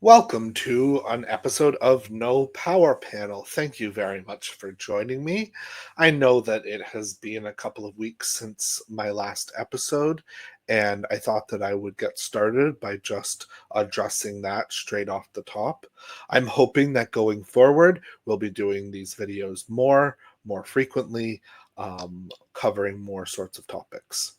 Welcome to an episode of No Power Panel. Thank you very much for joining me. I know that it has been a couple of weeks since my last episode, and I thought that I would get started by just addressing that straight off the top. I'm hoping that going forward, we'll be doing these videos more frequently, covering more sorts of topics.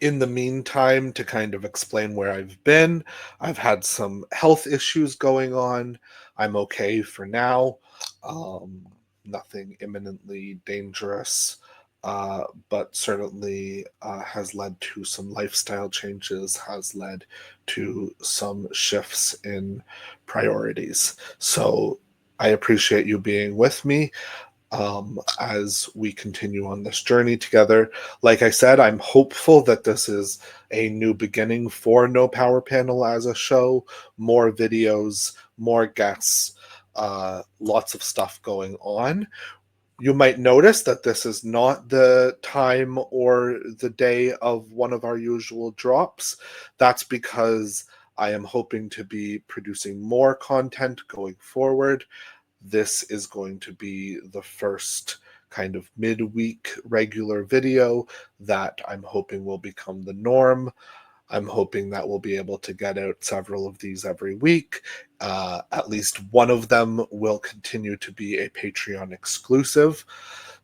In the meantime, to kind of explain where I've been, I've had some health issues going on. I'm okay for now. Um, Nothing imminently dangerous, but certainly has led to some lifestyle changes, has led to some shifts in priorities. So I appreciate you being with me as we continue on this journey together. Like I said, I'm hopeful that this is a new beginning for No Power Panel as a show, more videos, more guests, lots of stuff going on. You might notice that this is not the time or the day of one of our usual drops. That's because I am hoping to be producing more content going forward. This is going to be the first kind of midweek regular video that I'm hoping will become the norm. I'm hoping that we'll be able to get out several of these every week. At least one of them will continue to be a Patreon exclusive.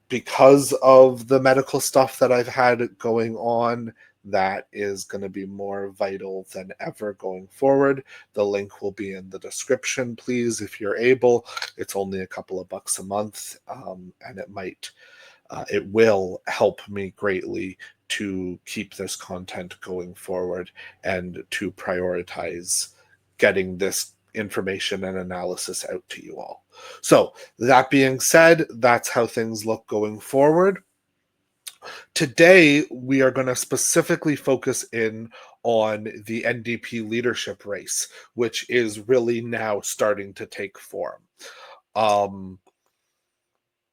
Because of the medical stuff that I've had going on, that is going to be more vital than ever going forward. The link will be in the description, please, if you're able. It's only a couple of bucks a month, and it will help me greatly to keep this content going forward and to prioritize getting this information and analysis out to you all. So, that being said, that's how things look going forward. Today, we are going to specifically focus in on the NDP leadership race, which is really now starting to take form.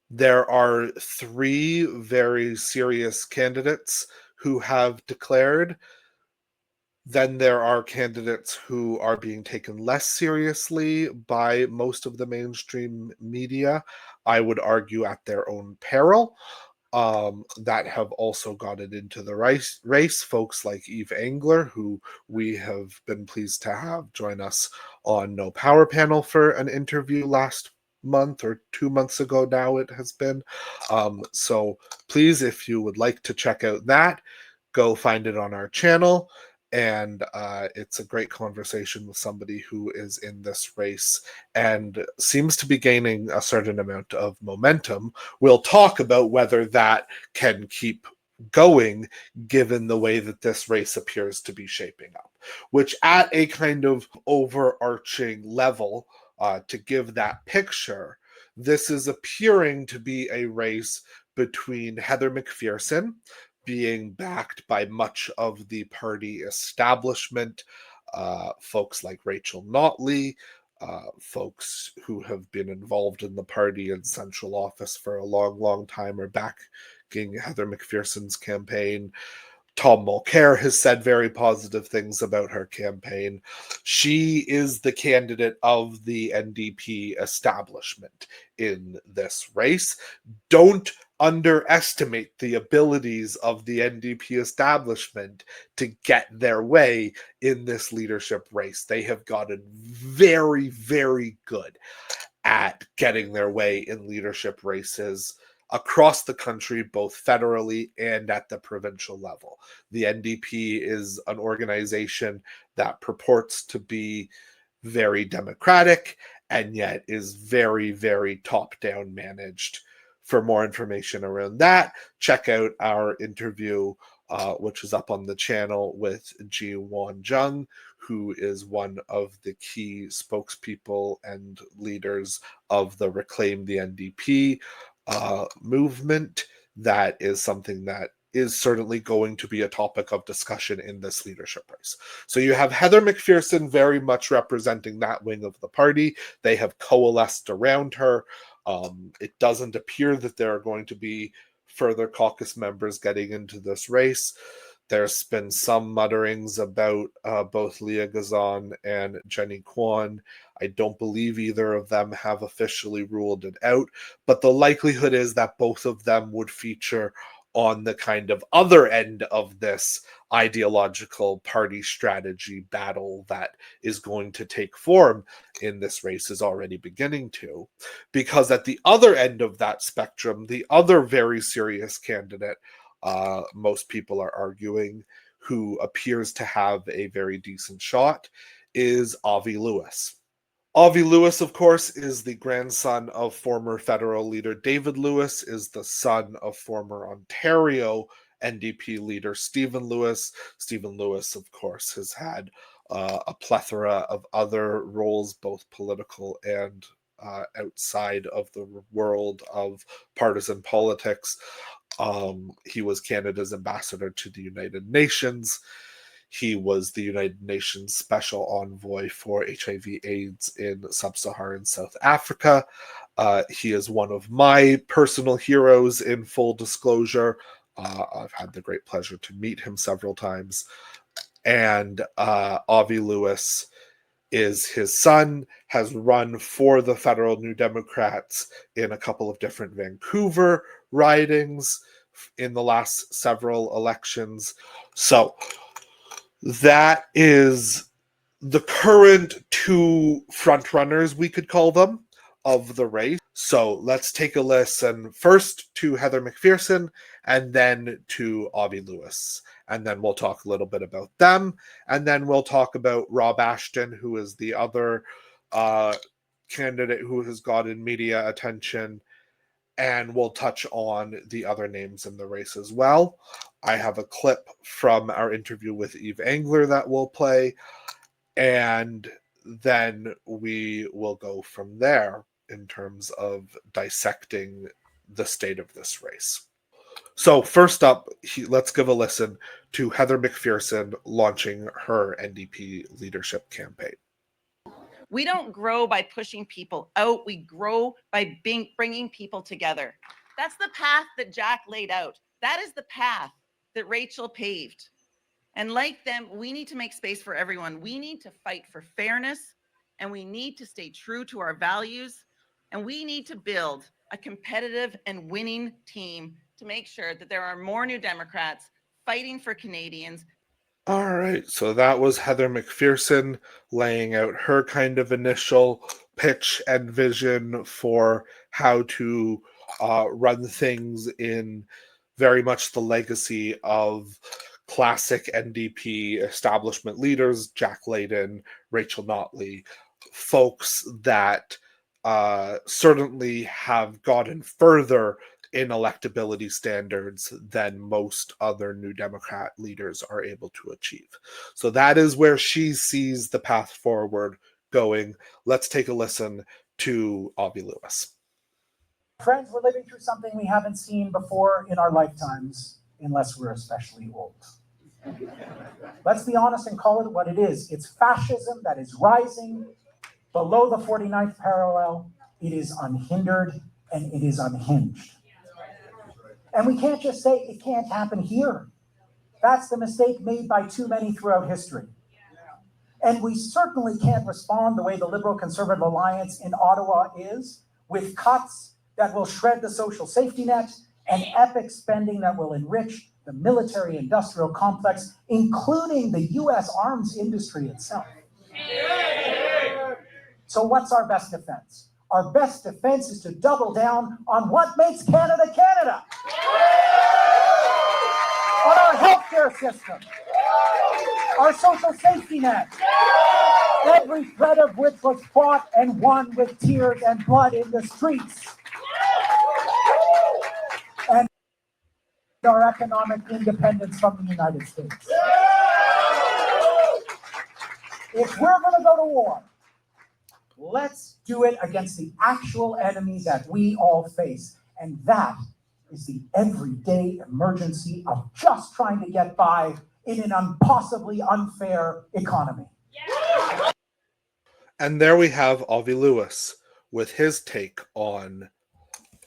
There are three very serious candidates who have declared. Then there are candidates who are being taken less seriously by most of the mainstream media, I would argue at their own peril, that have also gotten into the race. Folks like Yves Engler, who we have been pleased to have join us on No Power Panel for an interview last month or 2 months ago now it has been. So please, if you would like to check out that, go find it on our channel. And it's a great conversation with somebody who is in this race and seems to be gaining a certain amount of momentum. We'll talk about whether that can keep going given the way that this race appears to be shaping up, which at a kind of overarching level, to give that picture, this is appearing to be a race between Heather McPherson, being backed by much of the party establishment, folks like Rachel Notley, folks who have been involved in the party in central office for a long time are backing Heather McPherson's campaign. Tom Mulcair has said very positive things about her campaign. She is the candidate of the NDP establishment in this race. Don't underestimate the abilities of the NDP establishment to get their way in this leadership race. They have gotten very good at getting their way in leadership races across the country, both federally and at the provincial level. The NDP is an organization that purports to be very democratic and yet is very top-down managed. For more information around that, check out our interview, which is up on the channel, with Ji Wan Jung, who is one of the key spokespeople and leaders of the Reclaim the NDP movement. That is something that is certainly going to be a topic of discussion in this leadership race. So you have Heather McPherson very much representing that wing of the party. They have coalesced around her. It doesn't appear that there are going to be further caucus members getting into this race. There's been some mutterings about both Leah Gazan and Jenny Kwan. I don't believe either of them have officially ruled it out, but the likelihood is that both of them would feature on the kind of other end of this ideological party strategy battle that is going to take form in this race, is already beginning to. Because at the other end of that spectrum, the other very serious candidate, most people are arguing, who appears to have a very decent shot, is Avi Lewis. Avi Lewis, of course, is the grandson of former federal leader David Lewis, is the son of former Ontario NDP leader Stephen Lewis. Stephen Lewis, of course, has had a plethora of other roles, both political and outside of the world of partisan politics. He was Canada's ambassador to the United Nations. He was the United Nations Special Envoy for HIV/AIDS in Sub-Saharan South Africa. He is one of my personal heroes, in full disclosure. I've had the great pleasure to meet him several times. And Avi Lewis is his son, has run for the federal New Democrats in a couple of different Vancouver ridings in the last several elections. So that is the current two frontrunners, we could call them, of the race. So let's take a listen first to Heather McPherson and then to Avi Lewis. And then we'll talk a little bit about them. And then we'll talk about Rob Ashton, who is the other candidate who has gotten media attention. And we'll touch on the other names in the race as well. I have a clip from our interview with Yves Engler that we'll play, and then we will go from there in terms of dissecting the state of this race. So first up, let's give a listen to Heather McPherson launching her NDP leadership campaign. We don't grow by pushing people out. We grow by bringing people together. That's the path that Jack laid out. That is the path that Rachel paved. And like them, we need to make space for everyone. We need to fight for fairness, and we need to stay true to our values, and we need to build a competitive and winning team to make sure that there are more New Democrats fighting for Canadians. All right, so that was Heather McPherson laying out her kind of initial pitch and vision for how to run things in very much the legacy of classic NDP establishment leaders, Jack Layton, Rachel Notley, folks that certainly have gotten further in electability standards than most other New Democrat leaders are able to achieve. So that is where she sees the path forward going. Let's take a listen to Avi Lewis. Friends, we're living through something we haven't seen before in our lifetimes, unless we're especially old. Let's be honest and call it what it is. It's fascism that is rising below the 49th parallel. It is unhindered and it is unhinged. And we can't just say it can't happen here. That's the mistake made by too many throughout history. And we certainly can't respond the way the Liberal Conservative Alliance in Ottawa is, with cuts that will shred the social safety net and epic spending that will enrich the military-industrial complex, including the US arms industry itself. So what's our best defense? Our best defense is to double down on what makes Canada Canada. On our healthcare system, our social safety net, every thread of which was fought and won with tears and blood in the streets. And our economic independence from the United States. If we're going to go to war, let's do it against the actual enemy that we all face. And that is the everyday emergency of just trying to get by in an impossibly unfair economy. And there we have Avi Lewis with his take on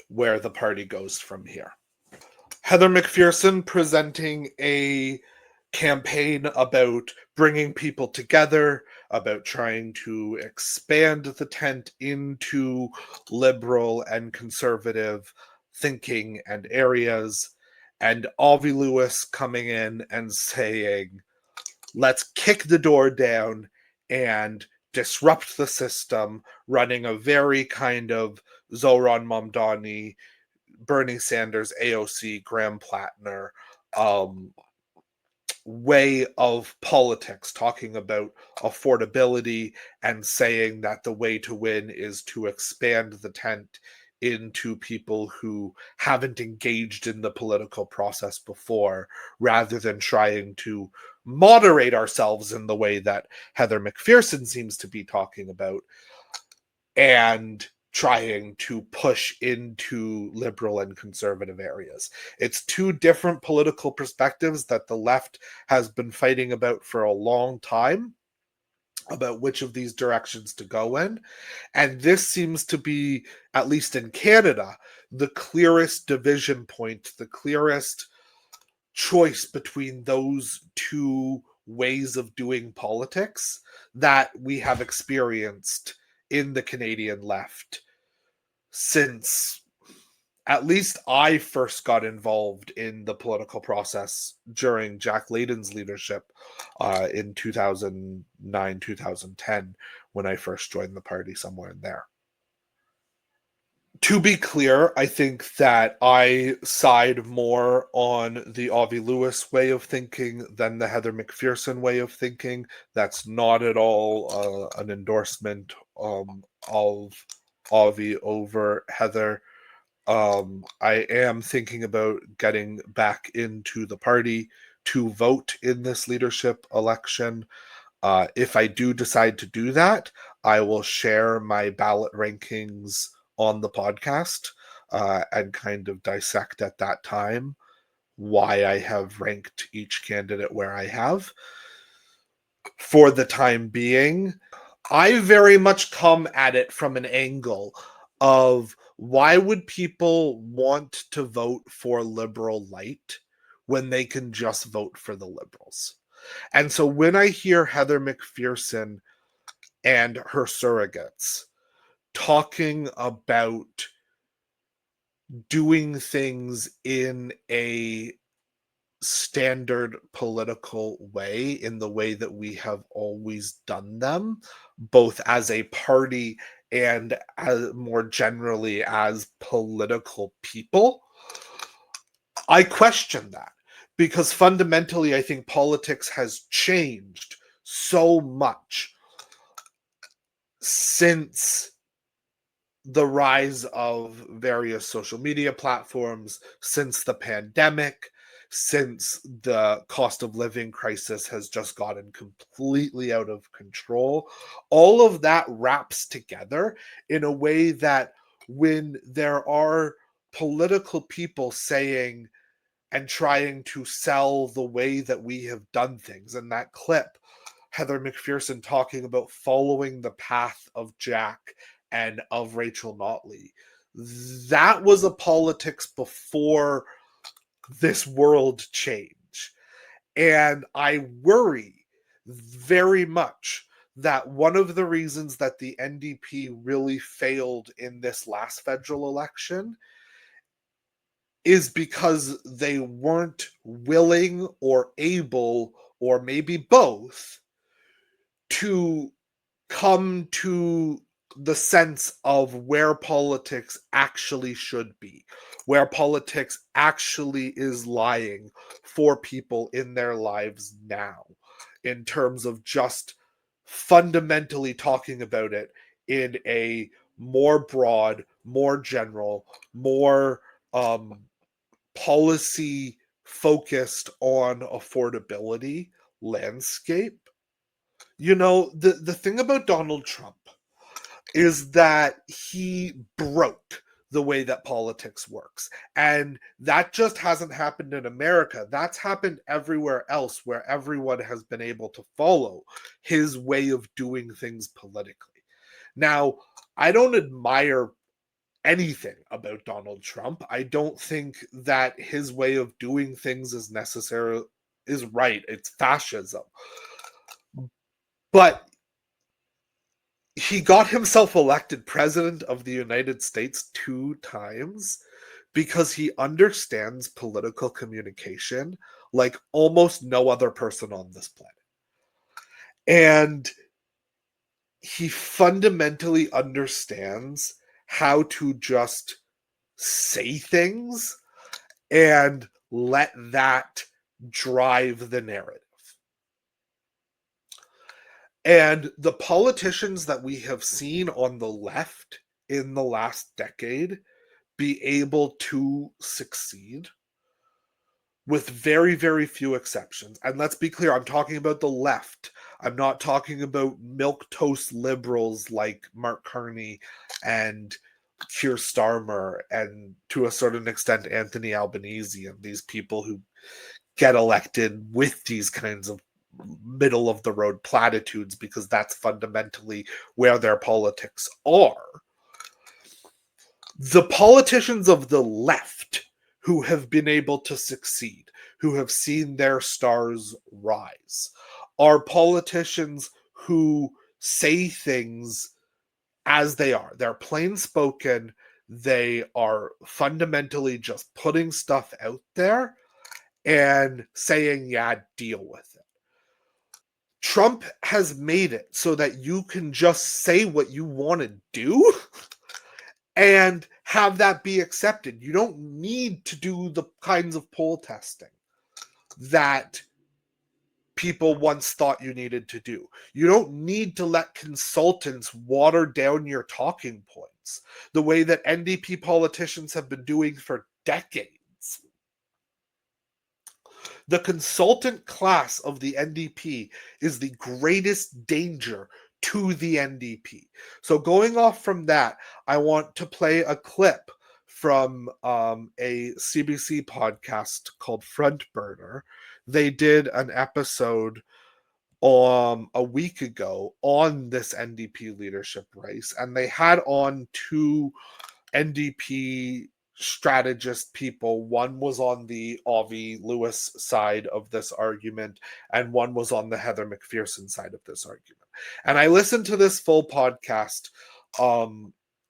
where the party goes from here. Heather McPherson presenting a campaign about bringing people together, about trying to expand the tent into liberal and conservative thinking and areas, and Avi Lewis coming in and saying, let's kick the door down and disrupt the system, running a very kind of Zoran Mamdani, Bernie Sanders, AOC, Graham Plattner way of politics, talking about affordability and saying that the way to win is to expand the tent into people who haven't engaged in the political process before, rather than trying to moderate ourselves in the way that Heather McPherson seems to be talking about, and trying to push into liberal and conservative areas. It's two different political perspectives that the left has been fighting about for a long time, about which of these directions to go in. And this seems to be, at least in Canada, the clearest division point, the clearest choice between those two ways of doing politics that we have experienced in the Canadian left since at least I first got involved in the political process during Jack Layton's leadership in 2009, 2010, when I first joined the party, somewhere in there. To be clear, I think that I side more on the Avi Lewis way of thinking than the Heather McPherson way of thinking. That's not at all an endorsement of Avi over Heather. I am thinking about getting back into the party to vote in this leadership election. If I do decide to do that, I will share my ballot rankings on the podcast and kind of dissect at that time why I have ranked each candidate where I have. For the time being, I very much come at it from an angle of, why would people want to vote for liberal light when they can just vote for the liberals? And so when I hear Heather McPherson and her surrogates talking about doing things in a standard political way, in the way that we have always done them, both as a party and as more generally as political people, I question that, because fundamentally I think politics has changed so much since the rise of various social media platforms, since the pandemic, since the cost of living crisis has just gotten completely out of control. All of that wraps together in a way that, when there are political people saying and trying to sell the way that we have done things, and that clip, Heather McPherson talking about following the path of Jack and of Rachel Notley, that was a politics before this world change. And I worry very much that one of the reasons that the NDP really failed in this last federal election is because they weren't willing or able, or maybe both, to come to the sense of where politics actually should be, where politics actually is lying for people in their lives now, in terms of just fundamentally talking about it in a more broad, more general, more policy focused on affordability landscape. You know, the thing about Donald Trump is that he broke the way that politics works. And that just hasn't happened in America. That's happened everywhere else where everyone has been able to follow his way of doing things politically. Now, I don't admire anything about Donald Trump. I don't think that his way of doing things is necessarily is right. It's fascism. But he got himself elected president of the United States 2 times because he understands political communication like almost no other person on this planet. And he fundamentally understands how to just say things and let that drive the narrative. And the politicians that we have seen on the left in the last decade be able to succeed, with very, very few exceptions. And let's be clear, I'm talking about the left. I'm not talking about milquetoast liberals like Mark Carney and Keir Starmer and, to a certain extent, Anthony Albanese, and these people who get elected with these kinds of middle of the road platitudes because that's fundamentally where their politics are. The politicians of the left who have been able to succeed, who have seen their stars rise, are politicians who say things as they are. They're plain spoken. They are fundamentally just putting stuff out there and saying, yeah, deal with it. Trump has made it so that you can just say what you want to do and have that be accepted. You don't need to do the kinds of poll testing that people once thought you needed to do. You don't need to let consultants water down your talking points the way that NDP politicians have been doing for decades. The consultant class of the NDP is the greatest danger to the NDP. So going off from that, I want to play a clip from a CBC podcast called Front Burner. They did an episode a week ago on this NDP leadership race, and they had on 2 NDP strategist people. One was on the Avi Lewis side of this argument, and one was on the Heather McPherson side of this argument. And I listened to this full podcast,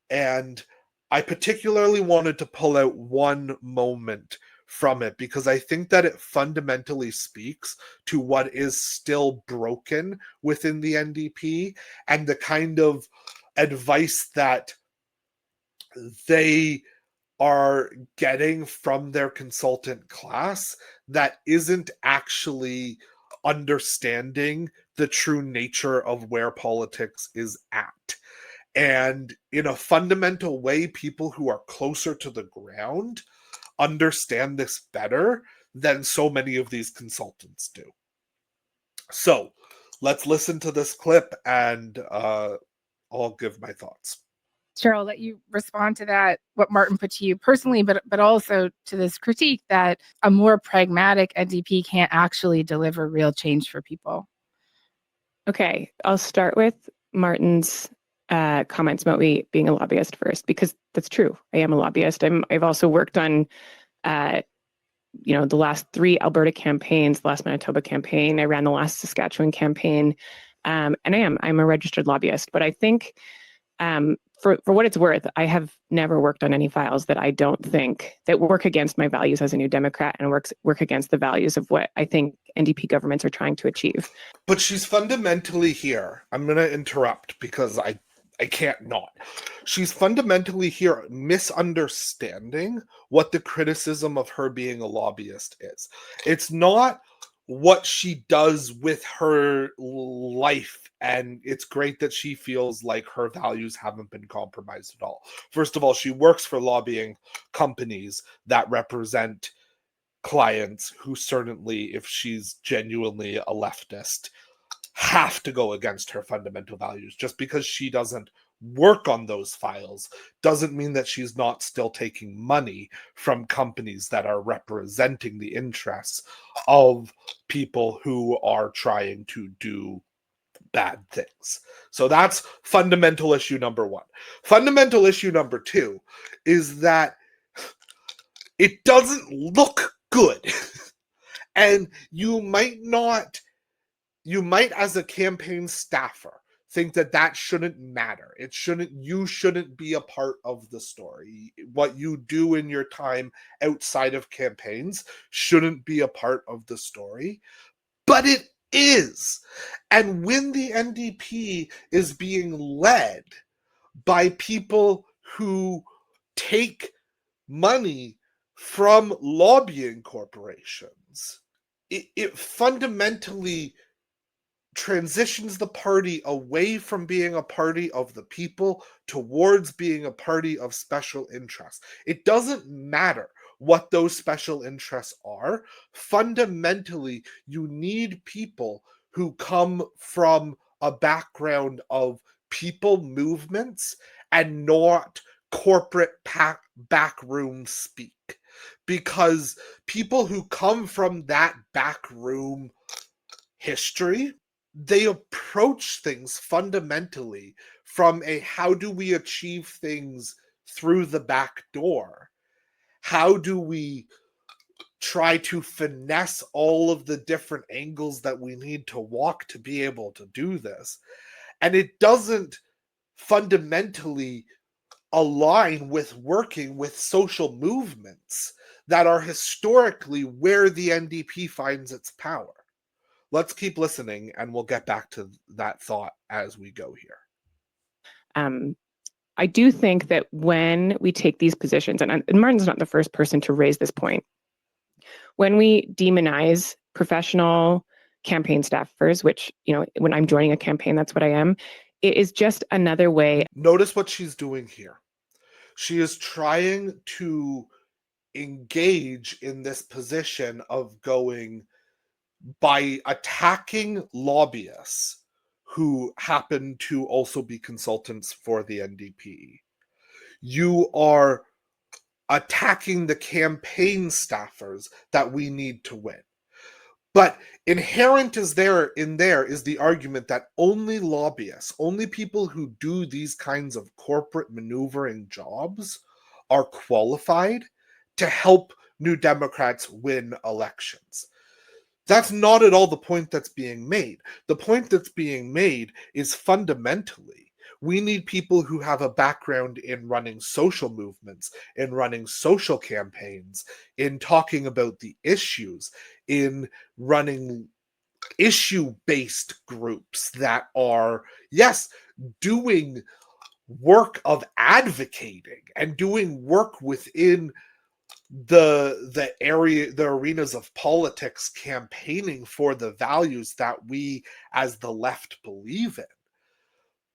and I particularly wanted to pull out one moment from it because I think that it fundamentally speaks to what is still broken within the NDP and the kind of advice that they are getting from their consultant class that isn't actually understanding the true nature of where politics is at. And in a fundamental way, people who are closer to the ground understand this better than so many of these consultants do. So let's listen to this clip and I'll give my thoughts. Cheryl, I'll let you respond to that, what Martin put to you personally, but also to this critique that a more pragmatic NDP can't actually deliver real change for people. Okay, I'll start with Martin's comments about me being a lobbyist first, because that's true. I am a lobbyist. I've also worked on, the last 3 Alberta campaigns, the last Manitoba campaign. I ran the last Saskatchewan campaign, and I'm a registered lobbyist. But I think, for what it's worth, I have never worked on any files that I don't think that work against my values as a New Democrat and work against the values of what I think NDP governments are trying to achieve. But she's fundamentally here. I'm going to interrupt because I can't not. She's fundamentally here misunderstanding what the criticism of her being a lobbyist is. It's not what she does with her life, and it's great that she feels like her values haven't been compromised at all. First of all, she works for lobbying companies that represent clients who certainly, if she's genuinely a leftist, have to go against her fundamental values. Just because she doesn't work on those files doesn't mean that she's not still taking money from companies that are representing the interests of people who are trying to do bad things. So that's fundamental issue number 1. Fundamental issue number 2 is that it doesn't look good And you might, as a campaign staffer, think that shouldn't matter. You shouldn't be a part of the story. What you do in your time outside of campaigns shouldn't be a part of the story. But it is. And when the NDP is being led by people who take money from lobbying corporations, it fundamentally transitions the party away from being a party of the people towards being a party of special interests. It doesn't matter what those special interests are. Fundamentally, you need people who come from a background of people movements and not corporate backroom speak. Because people who come from that backroom history, they approach things fundamentally from a how do we achieve things through the back door? How do we try to finesse all of the different angles that we need to walk to be able to do this? And it doesn't fundamentally align with working with social movements that are historically where the NDP finds its power. Let's keep listening and we'll get back to that thought as we go here. I do think that when we take these positions, and Martin's not the first person to raise this point, when we demonize professional campaign staffers, which, when I'm joining a campaign, that's what I am, it is just another way. Notice what she's doing here. She is trying to engage in this position of going by attacking lobbyists who happen to also be consultants for the NDP. You are attacking the campaign staffers that we need to win. But inherent is there is the argument that only lobbyists, only people who do these kinds of corporate maneuvering jobs are qualified to help New Democrats win elections. That's not at all the point that's being made. The point that's being made is fundamentally, we need people who have a background in running social movements, in running social campaigns, in talking about the issues, in running issue-based groups that are, yes, doing work of advocating and doing work within the arenas of politics, campaigning for the values that we as the left believe in.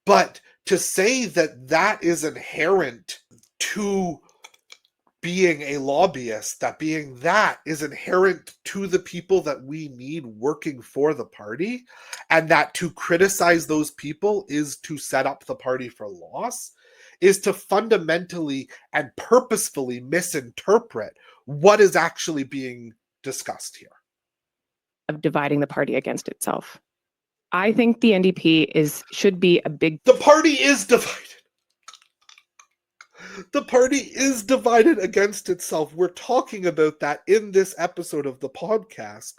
But to say that is inherent to being a lobbyist, that is inherent to the people that we need working for the party, and that to criticize those people is to set up the party for loss, is to fundamentally and purposefully misinterpret what is actually being discussed here. Of dividing the party against itself. I think the NDP should be a big... The party is divided. The party is divided against itself. We're talking about that in this episode of the podcast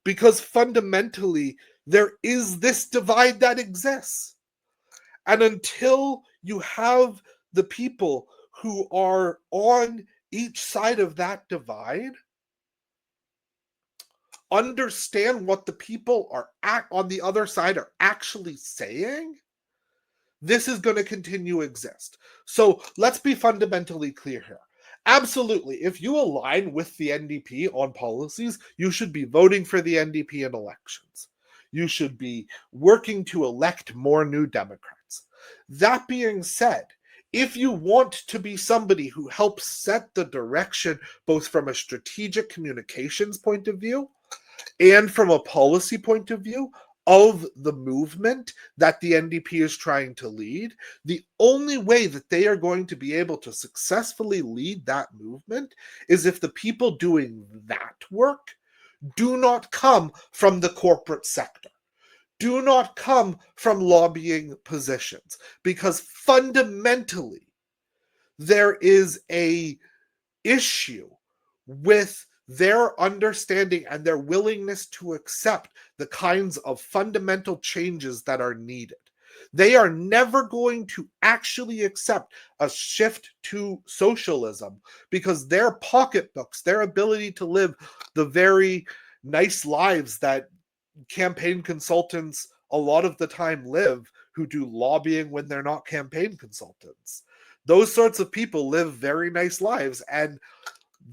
because fundamentally there is this divide that exists. And until you have the people who are on each side of that divide understand what the people are on the other side are actually saying, this is going to continue to exist. So let's be fundamentally clear here. Absolutely, if you align with the NDP on policies, you should be voting for the NDP in elections. You should be working to elect more New Democrats. That being said, if you want to be somebody who helps set the direction, both from a strategic communications point of view and from a policy point of view of the movement that the NDP is trying to lead, the only way that they are going to be able to successfully lead that movement is if the people doing that work do not come from the corporate sector, do not come from lobbying positions, because fundamentally there is a issue with their understanding and their willingness to accept the kinds of fundamental changes that are needed. They are never going to actually accept a shift to socialism because their pocketbooks, their ability to live the very nice lives that campaign consultants a lot of the time live, who do lobbying when they're not campaign consultants. Those sorts of people live very nice lives, and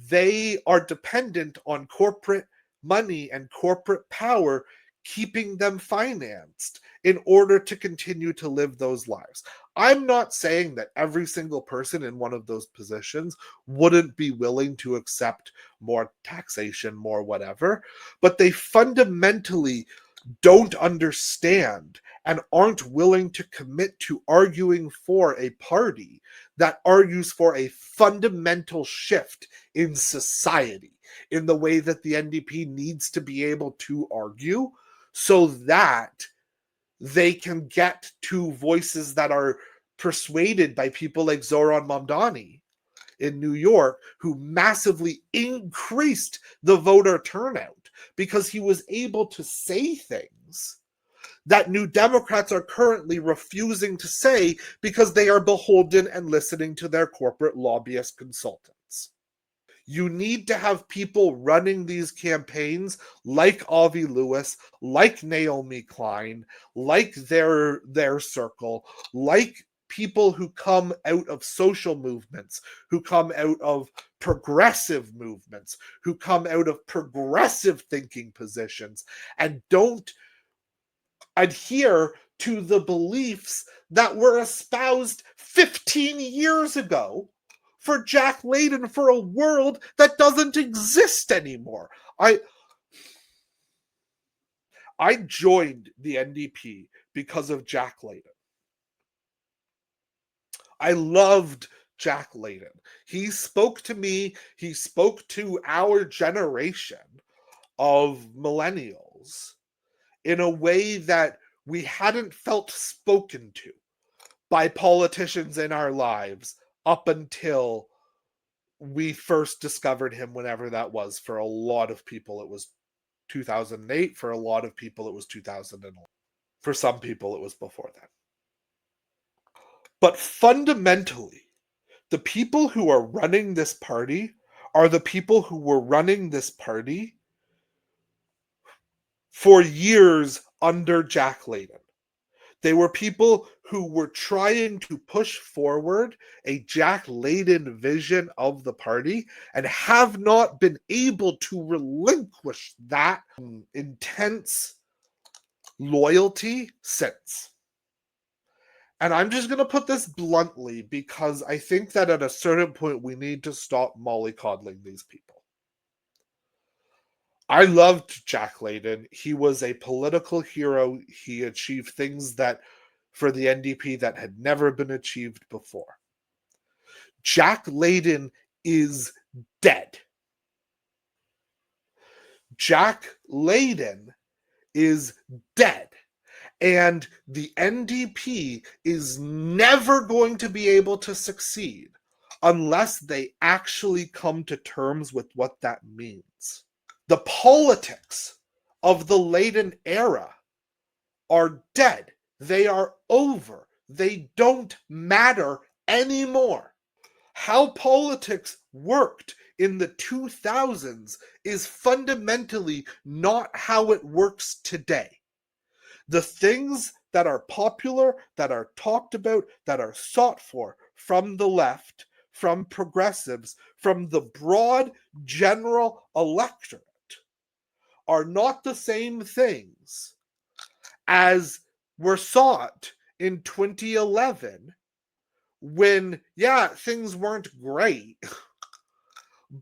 they are dependent on corporate money and corporate power keeping them financed in order to continue to live those lives. I'm not saying that every single person in one of those positions wouldn't be willing to accept more taxation, more whatever, but they fundamentally don't understand and aren't willing to commit to arguing for a party that argues for a fundamental shift in society in the way that the NDP needs to be able to argue, so that they can get to voices that are persuaded by people like Zoran Mamdani in New York, who massively increased the voter turnout because he was able to say things that New Democrats are currently refusing to say because they are beholden and listening to their corporate lobbyist consultants. You need to have people running these campaigns like Avi Lewis, like Naomi Klein, like their circle, like people who come out of social movements, who come out of progressive movements, who come out of progressive thinking positions, and don't adhere to the beliefs that were espoused 15 years ago for Jack Layton, for a world that doesn't exist anymore. I joined the NDP because of Jack Layton. I loved Jack Layton. He spoke to me, he spoke to our generation of millennials in a way that we hadn't felt spoken to by politicians in our lives up until we first discovered him, whenever that was. For a lot of people, it was 2008. For a lot of people, it was 2011. For some people, it was before then. But fundamentally, the people who are running this party are the people who were running this party for years under Jack Layton. They were people who were trying to push forward a Jack Layton vision of the party and have not been able to relinquish that intense loyalty since. And I'm just going to put this bluntly, because I think that at a certain point we need to stop mollycoddling these people. I loved Jack Layton. He was a political hero. He achieved things that for the NDP that had never been achieved before. Jack Layton is dead. Jack Layton is dead. And the NDP is never going to be able to succeed unless they actually come to terms with what that means. The politics of the Layton era are dead. They are over. They don't matter anymore. How politics worked in the 2000s is fundamentally not how it works today. The things that are popular, that are talked about, that are sought for from the left, from progressives, from the broad general electorate, are not the same things as were sought in 2011, when, yeah, things weren't great,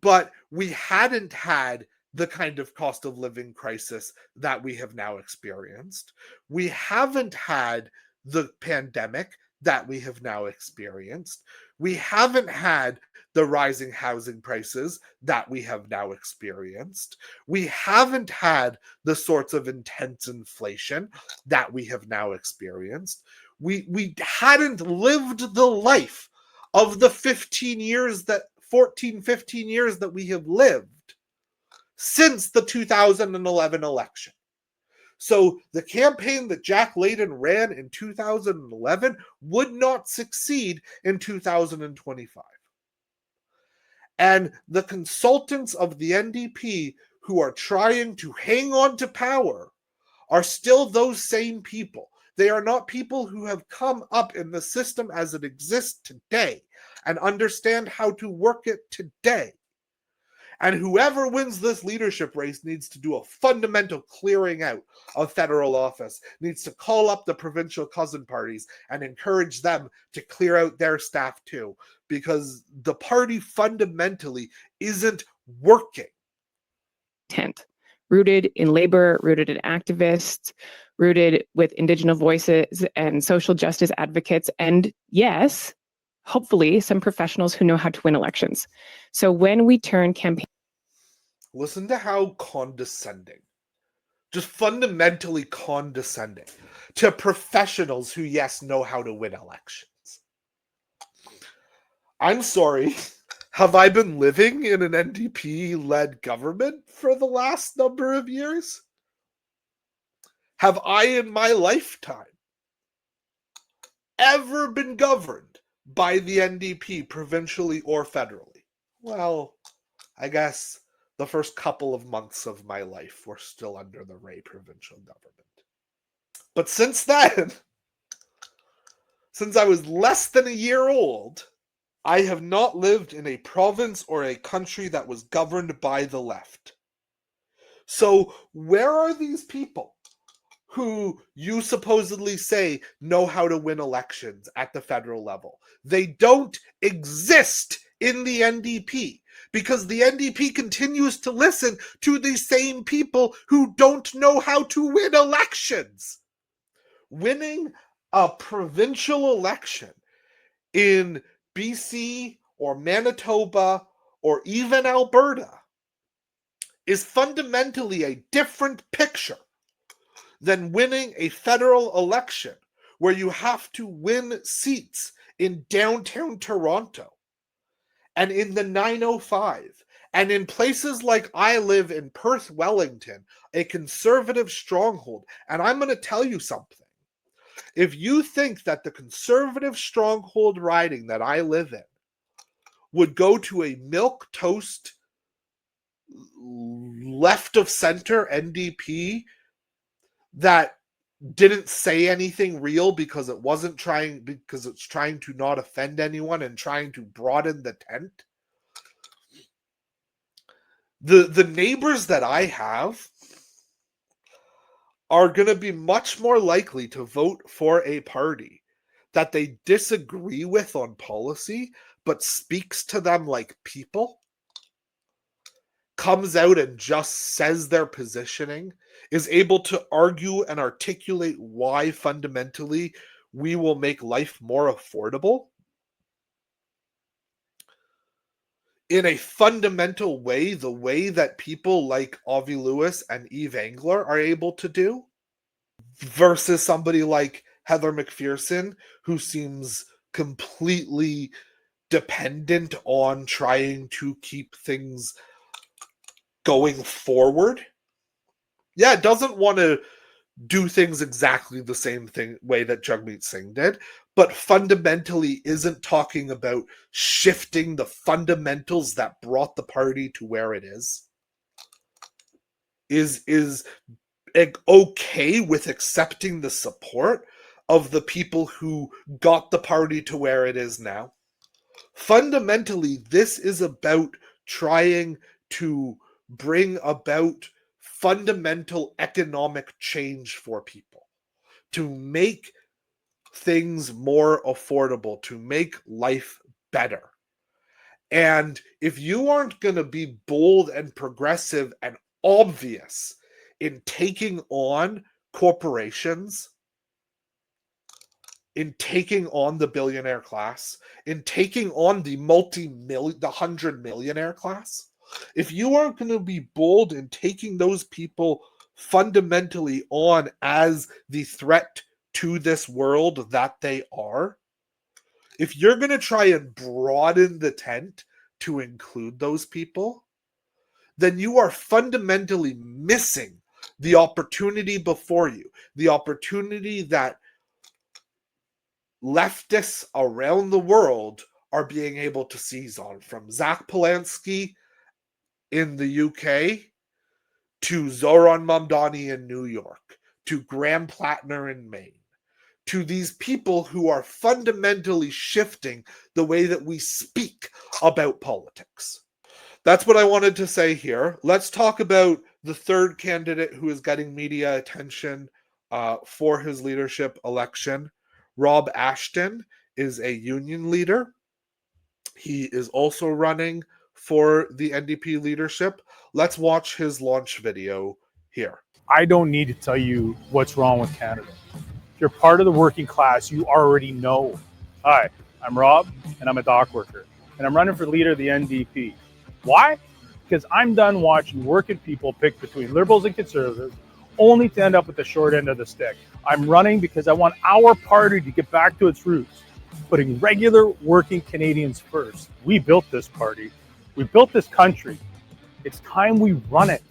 but we hadn't had the kind of cost of living crisis that we have now experienced. We haven't had the pandemic that we have now experienced. We haven't had the rising housing prices that we have now experienced. We haven't had the sorts of intense inflation that we have now experienced. We hadn't lived the life of the 15 years that we have lived since the 2011 election. So the campaign that Jack Layton ran in 2011 would not succeed in 2025. And the consultants of the NDP who are trying to hang on to power are still those same people. They are not people who have come up in the system as it exists today and understand how to work it today. And whoever wins this leadership race needs to do a fundamental clearing out of federal office, needs to call up the provincial cousin parties and encourage them to clear out their staff too, because the party fundamentally isn't working. Intent, rooted in labor, rooted in activists, rooted with Indigenous voices and social justice advocates, and yes, hopefully some professionals who know how to win elections. So when we turn campaign... Listen to how condescending, just fundamentally condescending to professionals who, yes, know how to win elections. I'm sorry, have I been living in an NDP-led government for the last number of years? Have I in my lifetime ever been governed by the NDP provincially or federally? Well, I guess the first couple of months of my life were still under the Ray provincial government. But since then, since I was less than a year old, I have not lived in a province or a country that was governed by the left. So where are these people who you supposedly say know how to win elections at the federal level? They don't exist in the NDP, because the NDP continues to listen to the same people who don't know how to win elections. Winning a provincial election in BC or Manitoba or even Alberta is fundamentally a different picture than winning a federal election where you have to win seats in downtown Toronto and in the 905 and in places like I live in Perth, Wellington, a conservative stronghold. And I'm going to tell you something. If you think that the conservative stronghold riding that I live in would go to a milquetoast left of center NDP that didn't say anything real because it's trying to not offend anyone and trying to broaden the tent, the neighbors that I have are going to be much more likely to vote for a party that they disagree with on policy but speaks to them like people, comes out and just says their positioning, is able to argue and articulate why fundamentally we will make life more affordable in a fundamental way, the way that people like Avi Lewis and Yves Engler are able to do, versus somebody like Heather McPherson, who seems completely dependent on trying to keep things going forward. Yeah, doesn't want to do things exactly the same way that Jagmeet Singh did, but fundamentally isn't talking about shifting the fundamentals that brought the party to where it is okay with accepting the support of the people who got the party to where it is now. Fundamentally, this is about trying to bring about fundamental economic change for people, to make things more affordable, to make life better. And if you aren't going to be bold and progressive and obvious in taking on corporations, in taking on the billionaire class, in taking on the the 100-millionaire class, if you aren't going to be bold in taking those people fundamentally on as the threat to this world that they are, if you're going to try and broaden the tent to include those people, then you are fundamentally missing the opportunity before you, the opportunity that leftists around the world are being able to seize on, from Zach Polanski in the UK to Zoran Mamdani in New York, to Graham Plattner in Maine, to these people who are fundamentally shifting the way that we speak about politics. That's what I wanted to say here. Let's talk about the third candidate who is getting media attention for his leadership election. Rob Ashton is a union leader. He is also running for the NDP leadership. Let's watch his launch video here. I don't need to tell you what's wrong with Canada. If you're part of the working class, you already know. Hi, I'm Rob, and I'm a dock worker, and I'm running for leader of the NDP. Why? Because I'm done watching working people pick between liberals and conservatives, only to end up with the short end of the stick. I'm running because I want our party to get back to its roots, putting regular working Canadians first. We built this party. We built this country. It's time we run it.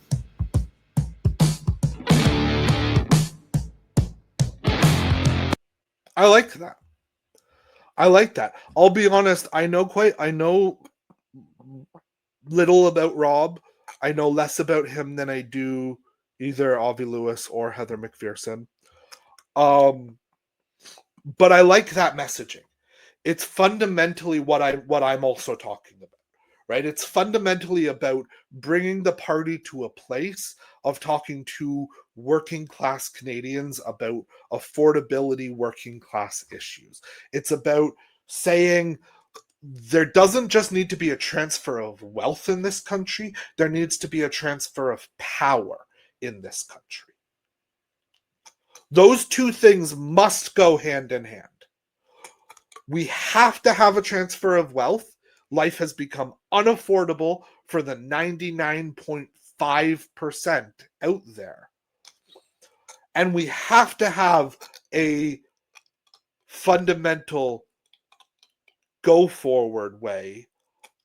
I like that. I like that. I'll be honest, I know little about Rob. I know less about him than I do either Avi Lewis or Heather McPherson. But I like that messaging. It's fundamentally what I'm also talking about, right? It's fundamentally about bringing the party to a place of talking to working class Canadians about affordability, working class issues. It's about saying there doesn't just need to be a transfer of wealth in this country, there needs to be a transfer of power in this country. Those two things must go hand in hand. We have to have a transfer of wealth. Life has become unaffordable for the 99.5% out there. And we have to have a fundamental go forward way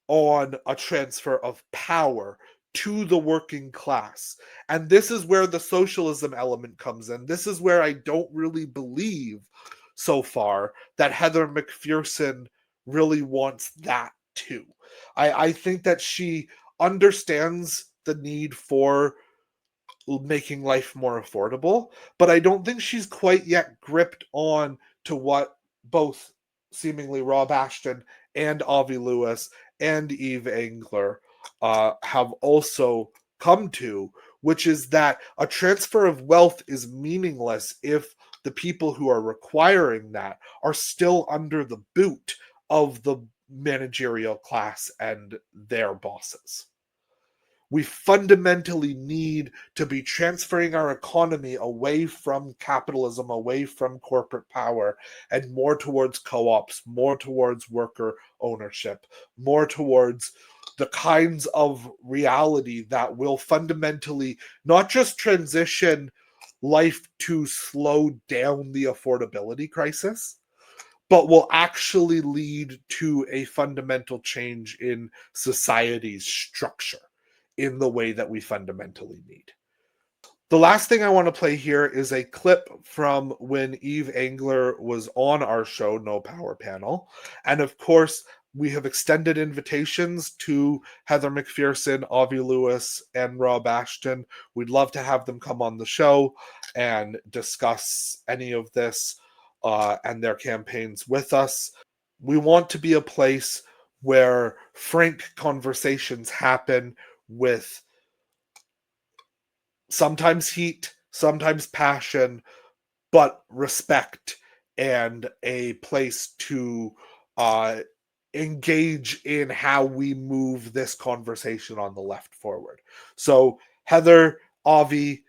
on a transfer of power to the working class. And this is where the socialism element comes in. This is where I don't really believe so far that Heather McPherson really wants that too. I think that she understands the need for making life more affordable, but I don't think she's quite yet gripped on to what both seemingly Rob Ashton and Avi Lewis and Yves Engler have also come to, which is that a transfer of wealth is meaningless if the people who are requiring that are still under the boot of the managerial class and their bosses. We fundamentally need to be transferring our economy away from capitalism, away from corporate power, and more towards co-ops, more towards worker ownership, more towards the kinds of reality that will fundamentally not just transition life to slow down the affordability crisis, but will actually lead to a fundamental change in society's structure in the way that we fundamentally need. The last thing I want to play here is a clip from when Yves Engler was on our show, No Power Panel. And of course, we have extended invitations to Heather McPherson, Avi Lewis, and Rob Ashton. We'd love to have them come on the show and discuss any of this and their campaigns with us. We want to be a place where frank conversations happen with sometimes heat, sometimes passion, but respect, and a place to engage in how we move this conversation on the left forward. So Heather, Avi,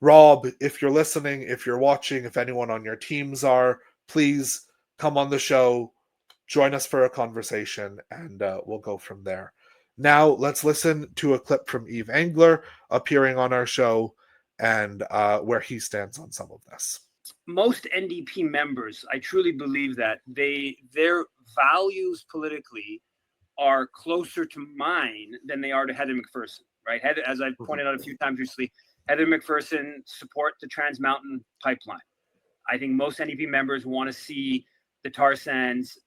Rob, if you're listening, if you're watching, if anyone on your teams are, please come on the show, join us for a conversation, and we'll go from there. Now, let's listen to a clip from Yves Engler appearing on our show and where he stands on some of this. Most NDP members, I truly believe that their values politically are closer to mine than they are to Heather McPherson, right? Heather, as I've pointed out a few times recently, Heather McPherson support the Trans Mountain Pipeline. I think most NDP members want to see the tar sands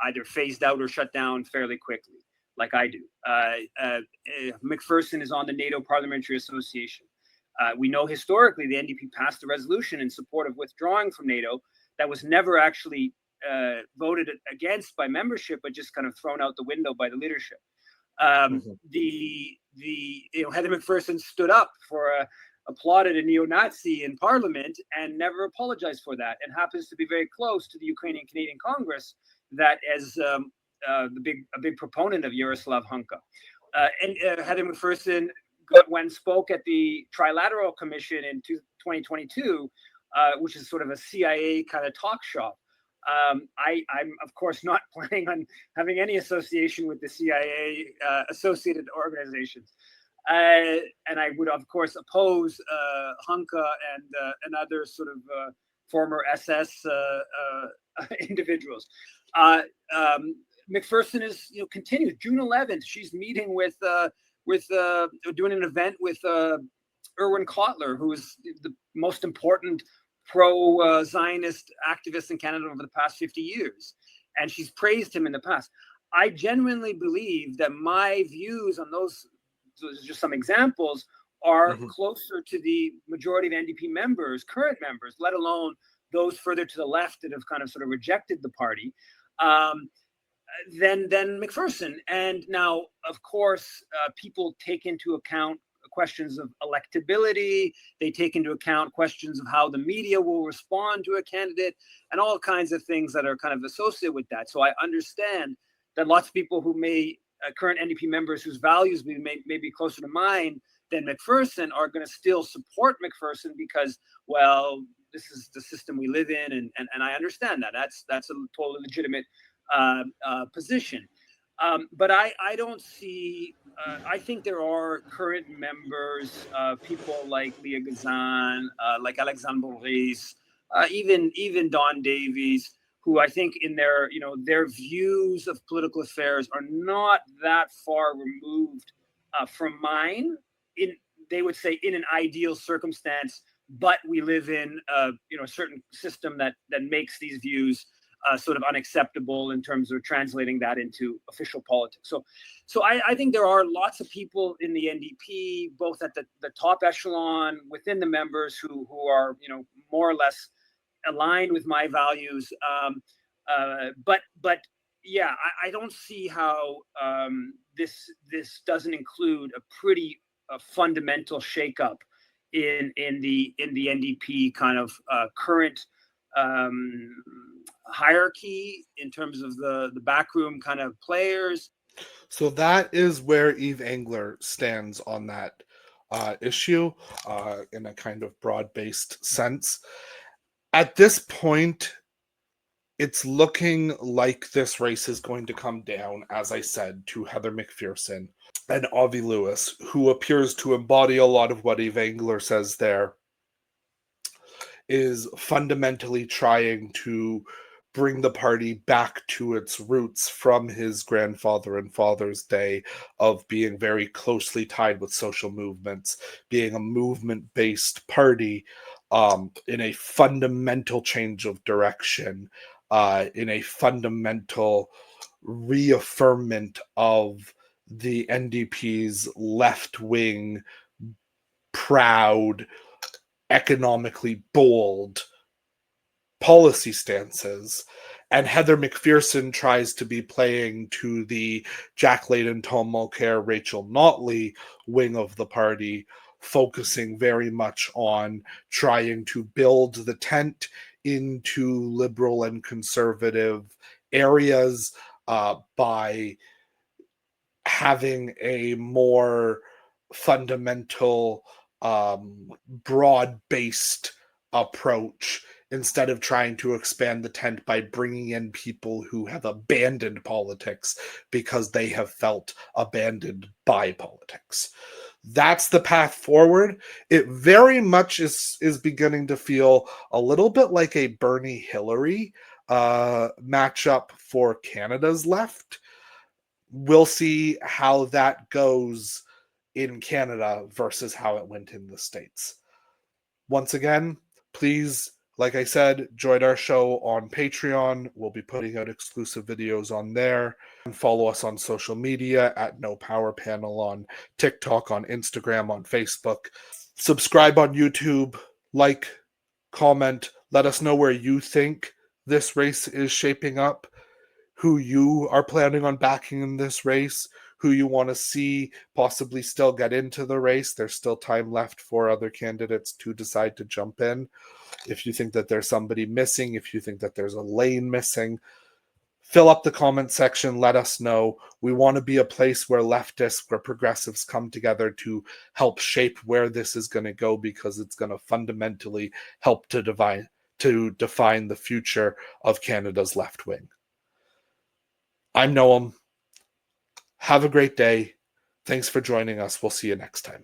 either phased out or shut down fairly quickly, like I do. McPherson is on the NATO Parliamentary Association. We know historically the NDP passed a resolution in support of withdrawing from NATO that was never actually voted against by membership, but just kind of thrown out the window by the leadership. Heather McPherson stood up for applauded a neo-Nazi in Parliament and never apologized for that, and happens to be very close to the Ukrainian Canadian Congress that is a big proponent of Yaroslav Hunka. And Heather McPherson when spoke at the Trilateral Commission in 2022, which is sort of a CIA kind of talk shop. I'm of course not planning on having any association with the CIA associated organizations. And I would, of course, oppose Hunka and other sort of former SS individuals. McPherson is, continues. June 11th, she's meeting with doing an event with Erwin Kotler, who is the most important pro-Zionist activist in Canada over the past 50 years. And she's praised him in the past. I genuinely believe that my views on those just some examples, are closer to the majority of NDP members, current members, let alone those further to the left that have kind of sort of rejected the party, than McPherson. And now, of course, people take into account questions of electability. They take into account questions of how the media will respond to a candidate and all kinds of things that are kind of associated with that. So I understand that lots of people who may current NDP members whose values may be closer to mine than McPherson are going to still support McPherson because, well, this is the system we live in, and I understand that. That's a totally legitimate position. But I don't see. I think there are current members, people like Leah Gazan, like Alexandre Boris, even Don Davies, who I think in their views of political affairs are not that far removed from mine. They would say in an ideal circumstance, but we live in a certain system that makes these views sort of unacceptable in terms of translating that into official politics. So I think there are lots of people in the NDP, both at the top echelon within the members who are more or less aligned with my values, but yeah, I don't see how this doesn't include a pretty fundamental shakeup in the NDP kind of current hierarchy in terms of the backroom kind of players. So that is where Yves Engler stands on that issue in a kind of broad-based sense. At this point, it's looking like this race is going to come down, as I said, to Heather McPherson and Avi Lewis, who appears to embody a lot of what Yves Engler says there, is fundamentally trying to bring the party back to its roots from his grandfather and father's day of being very closely tied with social movements, being a movement-based party, in a fundamental change of direction, in a fundamental reaffirmment of the NDP's left-wing, proud, economically bold policy stances. And Heather McPherson tries to be playing to the Jack Layton, Tom Mulcair, Rachel Notley wing of the party, focusing very much on trying to build the tent into liberal and conservative areas by having a more fundamental, broad-based approach instead of trying to expand the tent by bringing in people who have abandoned politics because they have felt abandoned by politics. That's the path forward. It very much is beginning to feel a little bit like a Bernie-Hillary matchup for Canada's left. We'll see how that goes in Canada versus how it went in the States. Once again, please, like I said, join our show on Patreon. We'll be putting out exclusive videos on there. And follow us on social media at No Power Panel on TikTok, on Instagram, on Facebook. Subscribe on YouTube, like, comment, let us know where you think this race is shaping up, who you are planning on backing in this race, who you want to see possibly still get into the race. There's still time left for other candidates to decide to jump in. If you think that there's somebody missing, if you think that there's a lane missing, fill up the comment section, let us know. We want to be a place where leftists, where progressives come together to help shape where this is going to go, because it's going to fundamentally help to define the future of Canada's left wing. I'm Noam. Have a great day. Thanks for joining us. We'll see you next time.